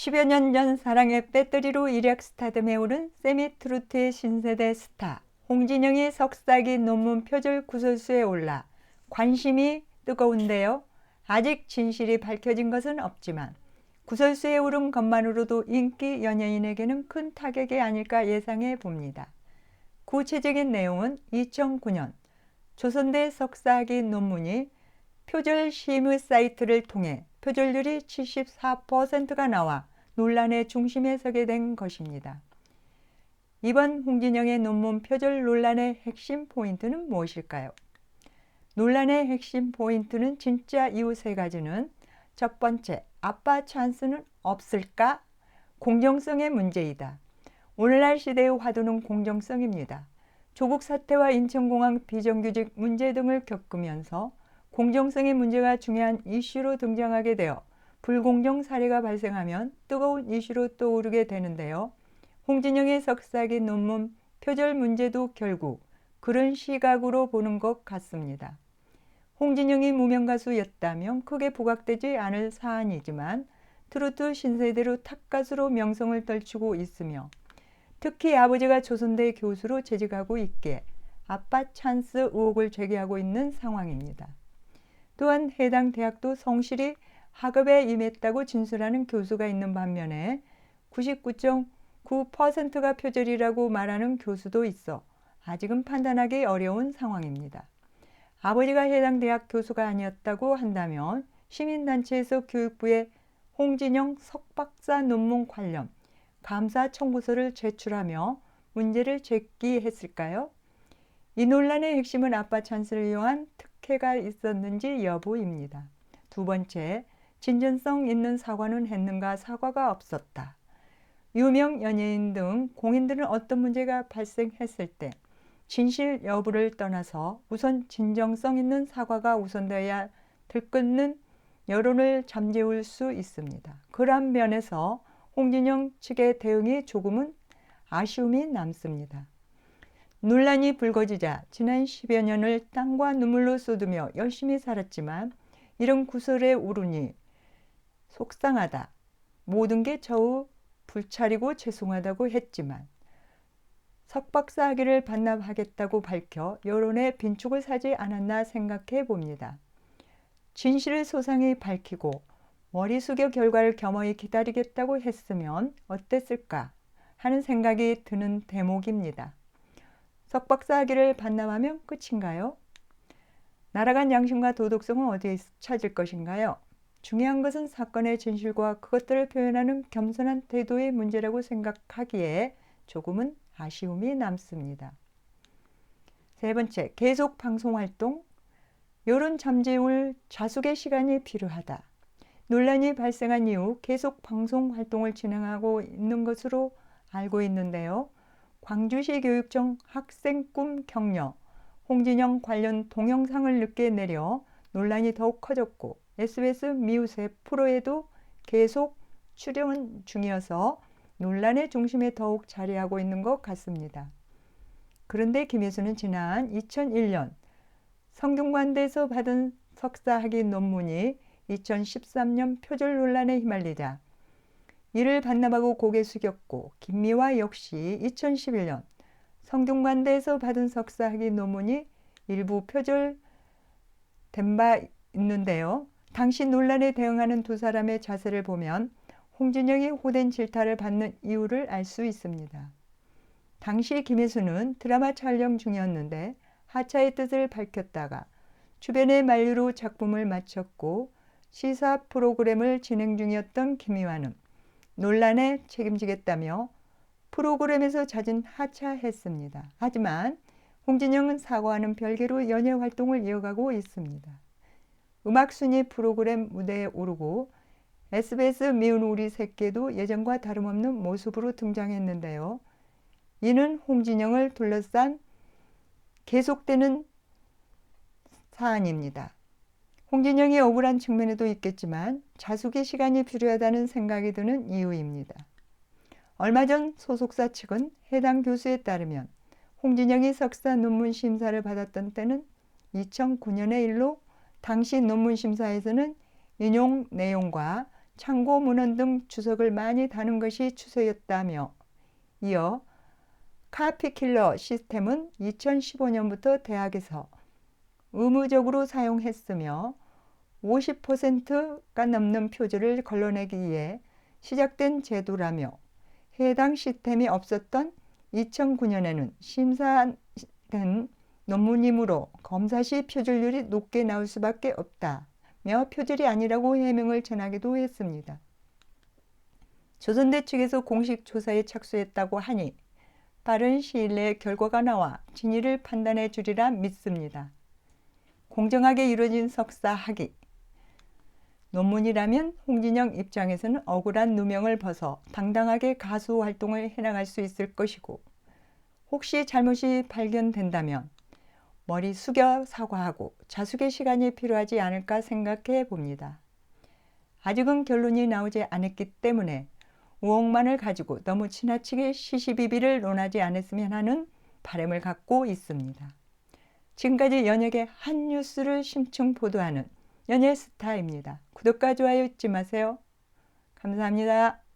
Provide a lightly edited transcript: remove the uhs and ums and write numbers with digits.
10여 년 전 사랑의 배터리로 일약 스타덤에 오른 세미트루트의 신세대 스타 홍진영이 석사기 논문 표절 구설수에 올라 관심이 뜨거운데요. 아직 진실이 밝혀진 것은 없지만 구설수에 오른 것만으로도 인기 연예인에게는 큰 타격이 아닐까 예상해 봅니다. 구체적인 내용은 2009년 조선대 석사학위 논문이 표절 심의 사이트를 통해 표절률이 74%가 나와 논란의 중심에 서게 된 것입니다. 이번 홍진영의 논문 표절 논란의 핵심 포인트는 무엇일까요? 논란의 핵심 포인트는 진짜 이유 세 가지는 첫 번째, 아빠 찬스는 없을까? 공정성의 문제이다. 오늘날 시대의 화두는 공정성입니다. 조국 사태와 인천공항 비정규직 문제 등을 겪으면서 공정성의 문제가 중요한 이슈로 등장하게 되어 불공정 사례가 발생하면 뜨거운 이슈로 떠오르게 되는데요. 홍진영의 석사기 논문 표절 문제도 결국 그런 시각으로 보는 것 같습니다. 홍진영이 무명 가수였다면 크게 부각되지 않을 사안이지만 트로트 신세대로 탑가수로 명성을 떨치고 있으며 특히 아버지가 조선대 교수로 재직하고 있기에 아빠 찬스 의혹을 제기하고 있는 상황입니다. 또한 해당 대학도 성실히 학업에 임했다고 진술하는 교수가 있는 반면에 99.9%가 표절이라고 말하는 교수도 있어 아직은 판단하기 어려운 상황입니다. 아버지가 해당 대학 교수가 아니었다고 한다면 시민단체에서 교육부에 홍진영 석박사 논문 관련 감사 청구서를 제출하며 문제를 제기했을까요? 이 논란의 핵심은 아빠 찬스를 이용한 특혜가 있었는지 여부입니다. 두 번째, 진전성 있는 사과는 했는가? 사과가 없었다. 유명 연예인 등 공인들은 어떤 문제가 발생했을 때 진실 여부를 떠나서 우선 진정성 있는 사과가 우선되어야 들끓는 여론을 잠재울 수 있습니다. 그런 면에서 홍진영 측의 대응이 조금은 아쉬움이 남습니다. 논란이 불거지자 지난 10여 년을 땀과 눈물로 쏟으며 열심히 살았지만 이런 구설에 오르니 속상하다. 모든 게 저우 불찰이고 죄송하다고 했지만 석박사 학위를 반납하겠다고 밝혀 여론의 빈축을 사지 않았나 생각해 봅니다. 진실을 소상히 밝히고 머리 숙여 결과를 겸허히 기다리겠다고 했으면 어땠을까 하는 생각이 드는 대목입니다. 석박사 학위를 반납하면 끝인가요? 날아간 양심과 도덕성은 어디에 찾을 것인가요? 중요한 것은 사건의 진실과 그것들을 표현하는 겸손한 태도의 문제라고 생각하기에 조금은 아쉬움이 남습니다. 세 번째, 계속 방송활동, 여론 잠재울 자숙의 시간이 필요하다. 논란이 발생한 이후 계속 방송활동을 진행하고 있는 것으로 알고 있는데요. 광주시 교육청 학생 꿈 격려, 홍진영 관련 동영상을 늦게 내려 논란이 더욱 커졌고 SBS 미우새 프로에도 계속 출연 중이어서 논란의 중심에 더욱 자리하고 있는 것 같습니다. 그런데 김혜수는 지난 2001년 성균관대에서 받은 석사학위 논문이 2013년 표절 논란에 휘말리자 이를 반납하고 고개 숙였고 김미화 역시 2011년 성균관대에서 받은 석사학위 논문이 일부 표절된 바 있는데요. 당시 논란에 대응하는 두 사람의 자세를 보면 홍진영이 호된 질타를 받는 이유를 알 수 있습니다. 당시 김혜수는 드라마 촬영 중이었는데 하차의 뜻을 밝혔다가 주변의 만류로 작품을 마쳤고 시사 프로그램을 진행 중이었던 김미화는 논란에 책임지겠다며 프로그램에서 잦은 하차했습니다. 하지만 홍진영은 사과와는 별개로 연예 활동을 이어가고 있습니다. 음악순위 프로그램 무대에 오르고 SBS 미운 우리 새끼도 예전과 다름없는 모습으로 등장했는데요. 이는 홍진영을 둘러싼 계속되는 사안입니다. 홍진영이 억울한 측면에도 있겠지만 자숙의 시간이 필요하다는 생각이 드는 이유입니다. 얼마 전 소속사 측은 해당 교수에 따르면 홍진영이 석사 논문 심사를 받았던 때는 2009년의 일로 당시 논문 심사에서는 인용 내용과 창고 문헌 등 주석을 많이 다는 것이 추세였다며, 이어 카피킬러 시스템은 2015년부터 대학에서 의무적으로 사용했으며 50%가 넘는 표절을 걸러내기 위해 시작된 제도라며, 해당 시스템이 없었던 2009년에는 심사된 논문이므로 검사 시 표절률이 높게 나올 수밖에 없다며 표절이 아니라고 해명을 전하기도 했습니다. 조선대 측에서 공식 조사에 착수했다고 하니 빠른 시일 내에 결과가 나와 진위를 판단해 주리라 믿습니다. 공정하게 이루어진 석사 학위. 논문이라면 홍진영 입장에서는 억울한 누명을 벗어 당당하게 가수 활동을 해나갈 수 있을 것이고, 혹시 잘못이 발견된다면 머리 숙여 사과하고 자숙의 시간이 필요하지 않을까 생각해 봅니다. 아직은 결론이 나오지 않았기 때문에 우혹만을 가지고 너무 지나치게 시시비비를 논하지 않았으면 하는 바람을 갖고 있습니다. 지금까지 연예계 한 뉴스를 심층 보도하는 연예스타입니다. 구독과 좋아요 잊지 마세요. 감사합니다.